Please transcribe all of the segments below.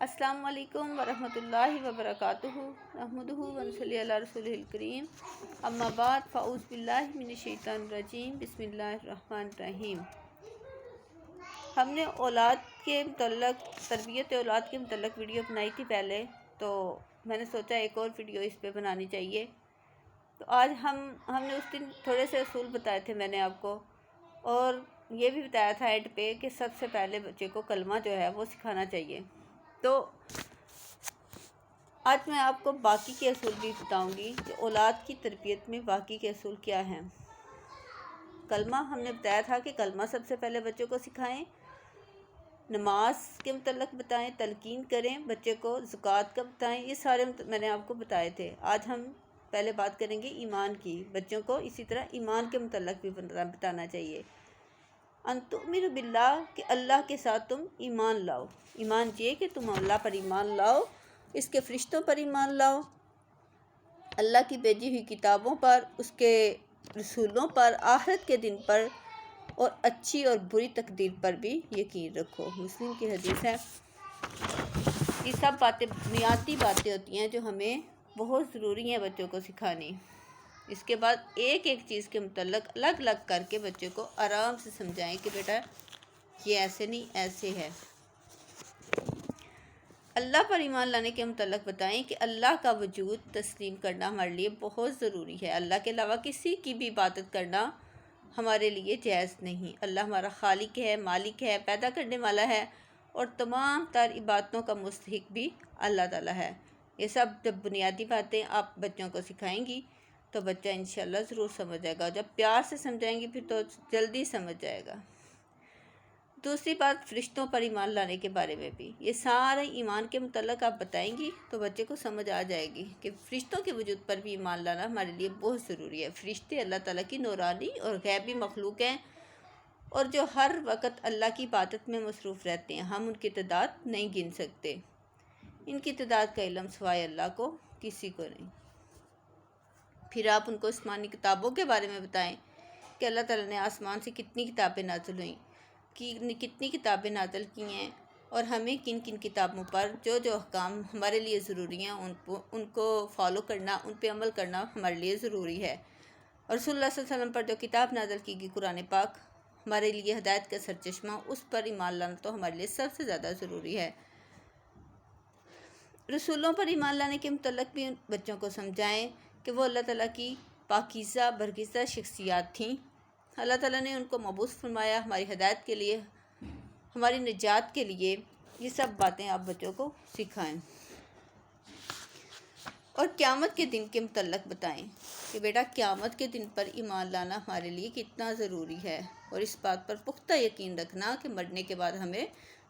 السلام علیکم ورحمۃ اللہ وبرکاتہ نحمدہ ونصلی علی رسولہ الکریم اما بعد فاعوذ باللہ من الشیطان الرجیم بسم اللہ الرحمن الرحیم۔ ہم نے اولاد کے متعلق تربیت اولاد کے متعلق ویڈیو بنائی تھی پہلے، تو میں نے سوچا ایک اور ویڈیو اس پہ بنانی چاہیے۔ تو آج ہم نے اس دن تھوڑے سے اصول بتائے تھے میں نے آپ کو، اور یہ بھی بتایا تھا اینڈ پہ کہ سب سے پہلے بچے کو کلمہ جو ہے وہ سکھانا چاہیے۔ تو آج میں آپ کو باقی کے اصول بھی بتاؤں گی کہ اولاد کی تربیت میں باقی کے اصول کیا ہیں۔ کلمہ ہم نے بتایا تھا کہ کلمہ سب سے پہلے بچوں کو سکھائیں، نماز کے متعلق بتائیں، تلقین کریں بچے کو، زکوٰۃ کا بتائیں، یہ سارے میں نے آپ کو بتائے تھے۔ آج ہم پہلے بات کریں گے ایمان کی۔ بچوں کو اسی طرح ایمان کے متعلق بھی بتانا چاہیے۔ ان تؤمنوا باللہ، کہ اللہ کے ساتھ تم ایمان لاؤ۔ ایمان یہ کہ تم اللہ پر ایمان لاؤ، اس کے فرشتوں پر ایمان لاؤ، اللہ کی بھیجی ہوئی کتابوں پر، اس کے رسولوں پر، آخرت کے دن پر، اور اچھی اور بری تقدیر پر بھی یقین رکھو۔ مسلم کی حدیث ہے۔ یہ سب باتیں بنیادی باتیں ہوتی ہیں جو ہمیں بہت ضروری ہیں بچوں کو سکھانی۔ اس کے بعد ایک ایک چیز کے متعلق الگ الگ کر کے بچے کو آرام سے سمجھائیں کہ بیٹا یہ ایسے نہیں ایسے ہے۔ اللہ پر ایمان لانے کے متعلق بتائیں کہ اللہ کا وجود تسلیم کرنا ہمارے لیے بہت ضروری ہے۔ اللہ کے علاوہ کسی کی بھی عبادت کرنا ہمارے لیے جائز نہیں۔ اللہ ہمارا خالق ہے، مالک ہے، پیدا کرنے والا ہے، اور تمام تر عبادتوں کا مستحق بھی اللہ تعالیٰ ہے۔ یہ سب جب بنیادی باتیں آپ بچوں کو سکھائیں گی تو بچہ انشاءاللہ ضرور سمجھ جائے گا۔ جب پیار سے سمجھائیں گی پھر تو جلدی سمجھ جائے گا۔ دوسری بات فرشتوں پر ایمان لانے کے بارے میں بھی، یہ سارے ایمان کے متعلق آپ بتائیں گی تو بچے کو سمجھ آ جائے گی کہ فرشتوں کے وجود پر بھی ایمان لانا ہمارے لیے بہت ضروری ہے۔ فرشتے اللہ تعالیٰ کی نورانی اور غیبی مخلوق ہیں، اور جو ہر وقت اللہ کی عبادت میں مصروف رہتے ہیں۔ ہم ان کی تعداد نہیں گن سکتے، ان کی تعداد کا علم سوائے اللہ کو کسی کو نہیں۔ پھر آپ ان کو آسمانی کتابوں کے بارے میں بتائیں کہ اللہ تعالیٰ نے آسمان سے کتنی کتابیں نازل ہوئیں، کتنی کتابیں نازل کی ہیں، اور ہمیں کن کن کتابوں پر جو جو احکام ہمارے لیے ضروری ہیں ان کو فالو کرنا، ان پہ عمل کرنا ہمارے لیے ضروری ہے۔ اور رسول اللہ صلی اللہ علیہ وسلم پر جو کتاب نازل کی گئی قرآن پاک ہمارے لیے ہدایت کا سرچشمہ، اس پر ایمان لانا تو ہمارے لیے سب سے زیادہ ضروری ہے۔ رسولوں پر ایمان لانے کے متعلق بھی بچوں کو سمجھائیں کہ وہ اللہ تعالیٰ کی پاکیزہ برگزیدہ شخصیات تھیں۔ اللہ تعالیٰ نے ان کو مبعوث فرمایا ہماری ہدایت کے لیے، ہماری نجات کے لیے۔ یہ سب باتیں آپ بچوں کو سکھائیں۔ اور قیامت کے دن کے متعلق بتائیں کہ بیٹا قیامت کے دن پر ایمان لانا ہمارے لیے کتنا ضروری ہے، اور اس بات پر پختہ یقین رکھنا کہ مرنے کے بعد ہمیں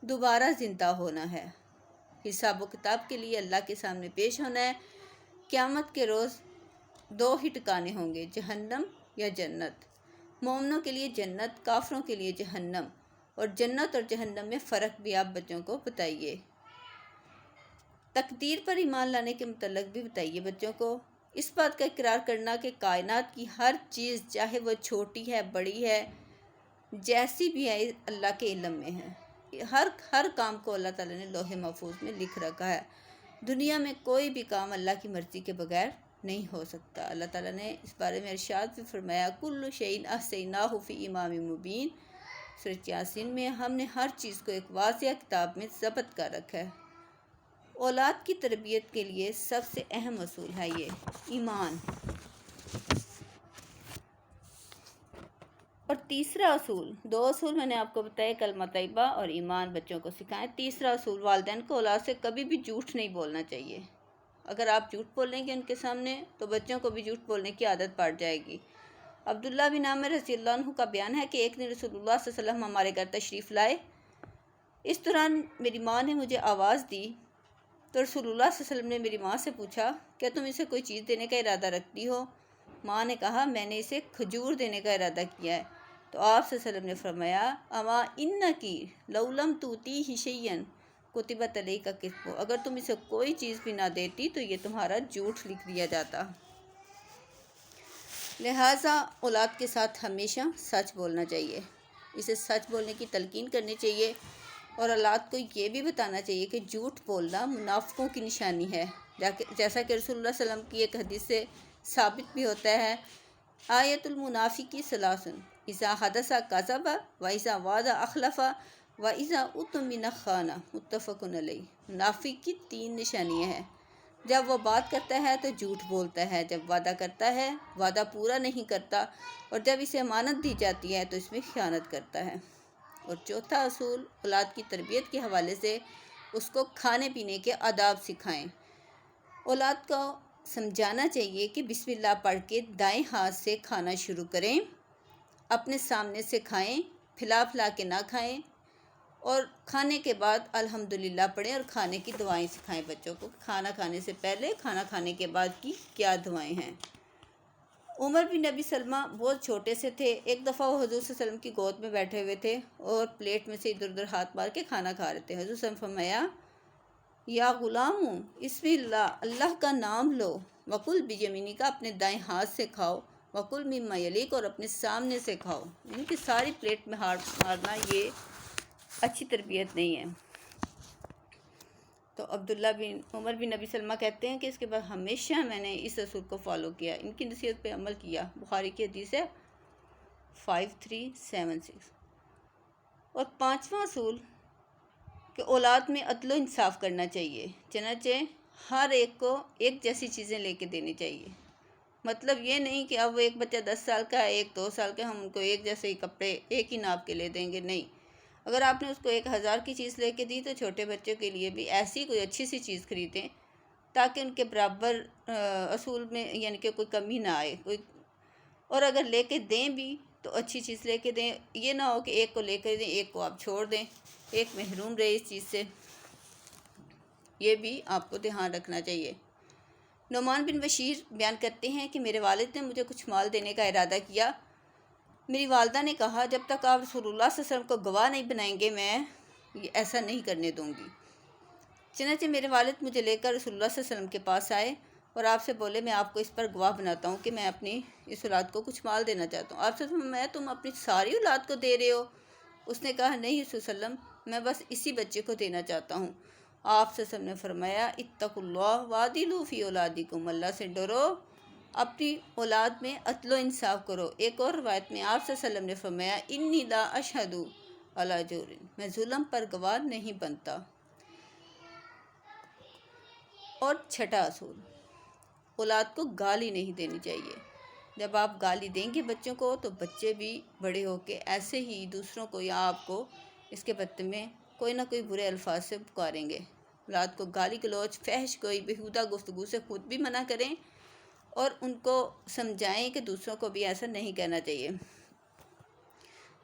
دوبارہ زندہ ہونا ہے، حساب و کتاب کے لیے اللہ کے سامنے پیش ہونا ہے۔ قیامت کے روز دو ہی ٹھکانے ہوں گے، جہنم یا جنت۔ مومنوں کے لیے جنت، کافروں کے لیے جہنم، اور جنت اور جہنم میں فرق بھی آپ بچوں کو بتائیے۔ تقدیر پر ایمان لانے کے متعلق بھی بتائیے بچوں کو۔ اس بات کا اقرار کرنا کہ کائنات کی ہر چیز چاہے وہ چھوٹی ہے بڑی ہے جیسی بھی ہے اللہ کے علم میں ہے۔ ہر کام کو اللہ تعالیٰ نے لوح محفوظ میں لکھ رکھا ہے۔ دنیا میں کوئی بھی کام اللہ کی مرضی کے بغیر نہیں ہو سکتا۔ اللہ تعالیٰ نے اس بارے میں ارشاد بھی فرمایا، کل شیء احصیناہ فی امام مبین۔ سورۃ یاسین میں ہم نے ہر چیز کو ایک واضح کتاب میں ضبط کر رکھا ہے۔ اولاد کی تربیت کے لیے سب سے اہم اصول ہے یہ ایمان۔ اور تیسرا اصول، دو اصول میں نے آپ کو بتایا، کلمہ طیبہ اور ایمان بچوں کو سکھائیں۔ تیسرا اصول، والدین کو اولاد سے کبھی بھی جھوٹ نہیں بولنا چاہیے۔ اگر آپ جھوٹ بولیں گے ان کے سامنے تو بچوں کو بھی جھوٹ بولنے کی عادت پڑ جائے گی۔ عبداللہ بن عامر رضی اللہ عنہ کا بیان ہے کہ ایک دن رسول اللہ صلی اللہ علیہ وسلم ہمارے گھر تشریف لائے۔ اس دوران میری ماں نے مجھے آواز دی تو رسول اللہ صلی اللہ علیہ وسلم نے میری ماں سے پوچھا، کیا تم اسے کوئی چیز دینے کا ارادہ رکھتی ہو؟ ماں نے کہا، میں نے اسے کھجور دینے کا ارادہ کیا ہے۔ تو آپ صلی اللہ علیہ وسلم نے فرمایا، اما انکی لو لم تؤتیہ شیئا کتبت علیک کذبہ، اگر تم اسے کوئی چیز بھی نہ دیتی تو یہ تمہارا جھوٹ لکھ دیا جاتا۔ لہٰذا اولاد کے ساتھ ہمیشہ سچ بولنا چاہیے، اسے سچ بولنے کی تلقین کرنی چاہیے۔ اور اولاد کو یہ بھی بتانا چاہیے کہ جھوٹ بولنا منافقوں کی نشانی ہے، جیسا کہ رسول اللہ صلی اللہ علیہ وسلم کی ایک حدیث سے ثابت بھی ہوتا ہے، آیت المنافقی ثلاثن اذا حدث کذب و اذا وعد اخلف و اذا اؤتمن خان، متفق علیہ۔ منافق کی 3 نشانیاں ہیں، جب وہ بات کرتا ہے تو جھوٹ بولتا ہے، جب وعدہ کرتا ہے وعدہ پورا نہیں کرتا، اور جب اسے امانت دی جاتی ہے تو اس میں خیانت کرتا ہے۔ اور چوتھا اصول، اولاد کی تربیت کے حوالے سے اس کو کھانے پینے کے آداب سکھائیں۔ اولاد کو سمجھانا چاہیے کہ بسم اللہ پڑھ کے دائیں ہاتھ سے کھانا شروع کریں، اپنے سامنے سے کھائیں، پھلا پھلا کے نہ کھائیں، اور کھانے کے بعد الحمدللہ پڑھیں، اور کھانے کی دعائیں سکھائیں بچوں کو، کھانا کھانے سے پہلے، کھانا کھانے کے بعد کی کیا دعائیں ہیں۔ عمر بن نبی سلمہ بہت چھوٹے سے تھے، ایک دفعہ وہ حضور صلی اللہ علیہ وسلم کی گود میں بیٹھے ہوئے تھے اور پلیٹ میں سے ادھر ادھر ہاتھ مار کے کھانا کھا رہے تھے۔ حضور صلی اللہ علیہ وسلم فرمایا، یا غلام، بسم اللہ، اللہ کا نام لو، وکل بیمینی کا، اپنے دائیں ہاتھ سے کھاؤ، وکل مما یلیک، اور اپنے سامنے سے کھاؤ، یعنی کہ ساری پلیٹ میں ہاتھ مارنا یہ اچھی تربیت نہیں ہے۔ تو عمر بن نبی سلمہ کہتے ہیں کہ اس کے بعد ہمیشہ میں نے اس اصول کو فالو کیا، ان کی نصیحت پہ عمل کیا۔ بخاری کی حدیث ہے 5376۔ اور 5واں اصول کہ اولاد میں عدل و انصاف کرنا چاہیے، چنانچہ ہر ایک کو ایک جیسی چیزیں لے کے دینی چاہیے۔ مطلب یہ نہیں کہ اب ایک بچہ 10 سال کا ہے، ایک 2 سال کا، ہم ان کو ایک جیسے ہی کپڑے ایک ہی ناپ کے لے دیں گے، نہیں۔ اگر آپ نے اس کو 1000 کی چیز لے کے دی تو چھوٹے بچوں کے لیے بھی ایسی کوئی اچھی سی چیز خریدیں تاکہ ان کے برابر اصول میں یعنی کہ کوئی کمی نہ آئے، اور اگر لے کے دیں بھی تو اچھی چیز لے کے دیں، یہ نہ ہو کہ ایک کو لے کے دیں، ایک کو آپ چھوڑ دیں، ایک محروم رہے اس چیز سے، یہ بھی آپ کو دھیان رکھنا چاہیے۔ نعمان بن بشیر بیان کرتے ہیں کہ میرے والد نے مجھے کچھ مال دینے کا ارادہ کیا، میری والدہ نے کہا جب تک آپ رسول اللہ صلی اللہ علیہ وسلم کو گواہ نہیں بنائیں گے میں ایسا نہیں کرنے دوں گی۔ چنانچہ میرے والد مجھے لے کر رسول اللہ صلی اللہ علیہ وسلم کے پاس آئے اور آپ سے بولے میں آپ کو اس پر گواہ بناتا ہوں کہ میں اپنی اس اولاد کو کچھ مال دینا چاہتا ہوں۔ آپ سے میں تم اپنی ساری اولاد کو دے رہے ہو؟ اس نے کہا نہیں رسول صلی اللہ علیہ وسلم، میں بس اسی بچے کو دینا چاہتا ہوں۔ آپ صلی اللہ علیہ وسلم نے فرمایا اتقوا اللہ وعدلوا فی اولادکم، اللہ سے ڈرو، اپنی اولاد میں عدل و انصاف کرو۔ ایک اور روایت میں آپ صلی اللہ علیہ وسلم نے فرمایا انی لا اشہد علی جور، میں ظلم پر گواہ نہیں بنتا۔ اور 6واں اصول، اولاد کو گالی نہیں دینی چاہیے۔ جب آپ گالی دیں گے بچوں کو تو بچے بھی بڑے ہو کے ایسے ہی دوسروں کو یا آپ کو اس کے بدلے میں کوئی نہ کوئی برے الفاظ سے پکاریں گے۔ اولاد کو گالی گلوچ، فحش کوئی بیہودہ گفتگو سے خود بھی منع کریں اور ان کو سمجھائیں کہ دوسروں کو بھی ایسا نہیں کہنا چاہیے،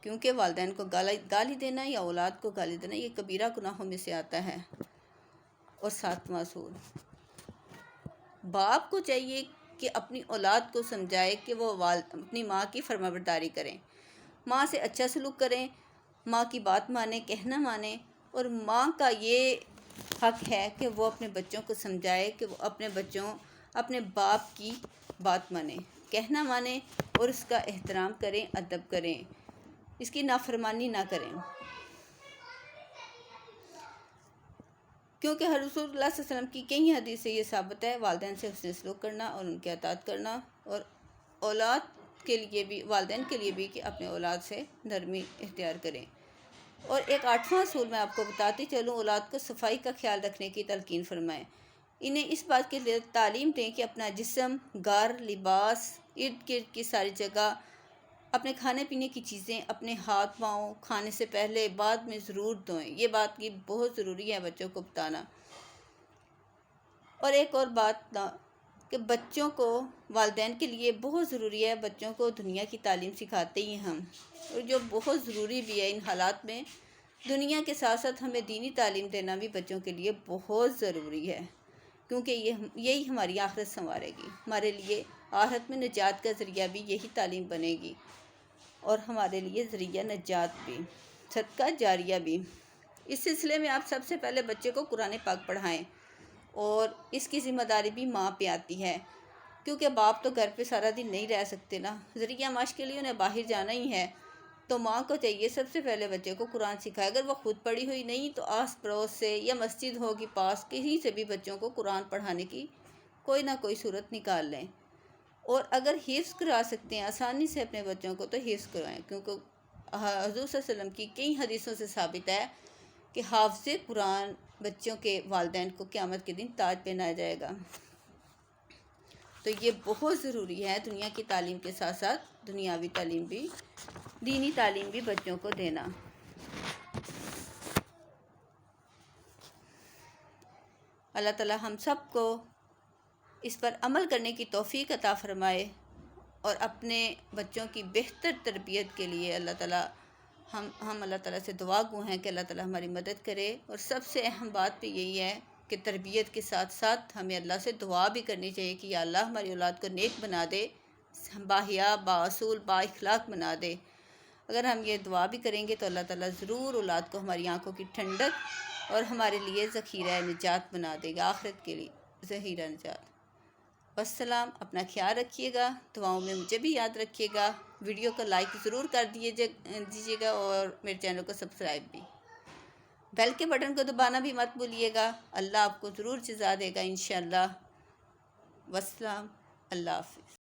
کیونکہ والدین کو گالی دینا یا اولاد کو گالی دینا یہ کبیرہ گناہوں میں سے آتا ہے۔ اور 7واں اصول، باپ کو چاہیے کہ اپنی اولاد کو سمجھائے کہ وہ اپنی ماں کی فرمانبرداری کریں، ماں سے اچھا سلوک کریں، ماں کی بات مانیں، کہنا مانیں، اور ماں کا یہ حق ہے کہ وہ اپنے بچوں کو سمجھائے کہ وہ اپنے باپ کی بات مانیں، کہنا مانیں، اور اس کا احترام کریں، ادب کریں، اس کی نافرمانی نہ کریں، کیونکہ رسول اللہ صلی اللہ علیہ وسلم کی کئی حدیث سے یہ ثابت ہے والدین سے حسن سلوک کرنا اور ان کی اطاعت کرنا، اور اولاد کے لیے بھی، والدین کے لیے بھی کہ اپنے اولاد سے نرمی اختیار کریں۔ اور ایک 8واں اصول میں آپ کو بتاتی چلوں، اولاد کو صفائی کا خیال رکھنے کی تلقین فرمائیں، انہیں اس بات کے لیے تعلیم دیں کہ اپنا جسم، گھر، لباس، ارد گرد کی ساری جگہ، اپنے کھانے پینے کی چیزیں اپنے ہاتھ پاؤں کھانے سے پہلے بعد میں ضرور دھوئیں، یہ بات کی بہت ضروری ہے بچوں کو بتانا۔ اور ایک اور بات کہ بچوں کو والدین کے لیے بہت ضروری ہے، بچوں کو دنیا کی تعلیم سکھاتے ہی ہم، اور جو بہت ضروری بھی ہے ان حالات میں، دنیا کے ساتھ ساتھ ہمیں دینی تعلیم دینا بھی بچوں کے لیے بہت ضروری ہے، کیونکہ یہی ہماری آخرت سنوارے گی، ہمارے لیے آخرت میں نجات کا ذریعہ بھی یہی تعلیم بنے گی، اور ہمارے لیے ذریعہ نجات بھی، صدقہ جاریہ بھی۔ اس سلسلے میں آپ سب سے پہلے بچے کو قرآن پاک پڑھائیں، اور اس کی ذمہ داری بھی ماں پہ آتی ہے، کیونکہ باپ تو گھر پہ سارا دن نہیں رہ سکتے نا، ذریعہ معاش کے لیے انہیں باہر جانا ہی ہے، تو ماں کو چاہیے سب سے پہلے بچے کو قرآن سکھائے. اگر وہ خود پڑھی ہوئی نہیں تو آس پڑوس سے یا مسجد ہوگی پاس کہیں سے بھی بچوں کو قرآن پڑھانے کی کوئی نہ کوئی صورت نکال لیں. اور اگر حفظ کرا سکتے ہیں آسانی سے اپنے بچوں کو تو حفظ کروائیں، کیونکہ حضور صلی اللہ علیہ وسلم کی کئی حدیثوں سے ثابت ہے کہ حافظ قرآن بچوں کے والدین کو قیامت کے دن تاج پہنایا جائے گا. تو یہ بہت ضروری ہے دنیا کی تعلیم کے ساتھ ساتھ دنیاوی تعلیم بھی، دینی تعلیم بھی بچوں کو دینا. اللہ تعالی ہم سب کو اس پر عمل کرنے کی توفیق عطا فرمائے، اور اپنے بچوں کی بہتر تربیت کے لیے اللہ تعالی ہم اللہ تعالیٰ سے دعا گو ہیں کہ اللہ تعالیٰ ہماری مدد کرے. اور سب سے اہم بات بھی یہی ہے کہ تربیت کے ساتھ ساتھ ہمیں اللہ سے دعا بھی کرنی چاہیے کہ یا اللہ ہماری اولاد کو نیک بنا دے، باحیا، بااصول، با اخلاق بنا دے. اگر ہم یہ دعا بھی کریں گے تو اللہ تعالیٰ ضرور اولاد کو ہماری آنکھوں کی ٹھنڈک اور ہمارے لیے ذخیرہ نجات بنا دے گا، آخرت کے لیے ذخیرہ نجات. والسلام. اپنا خیال رکھیے گا، دعاؤں میں مجھے بھی یاد رکھیے گا. ویڈیو کو لائک ضرور کر دیجیے گا اور میرے چینل کو سبسکرائب بھی. بیل کے بٹن کو دبانا بھی مت بھولیے گا. اللہ آپ کو ضرور جزا دے گا انشاءاللہ. والسلام. اللہ حافظ.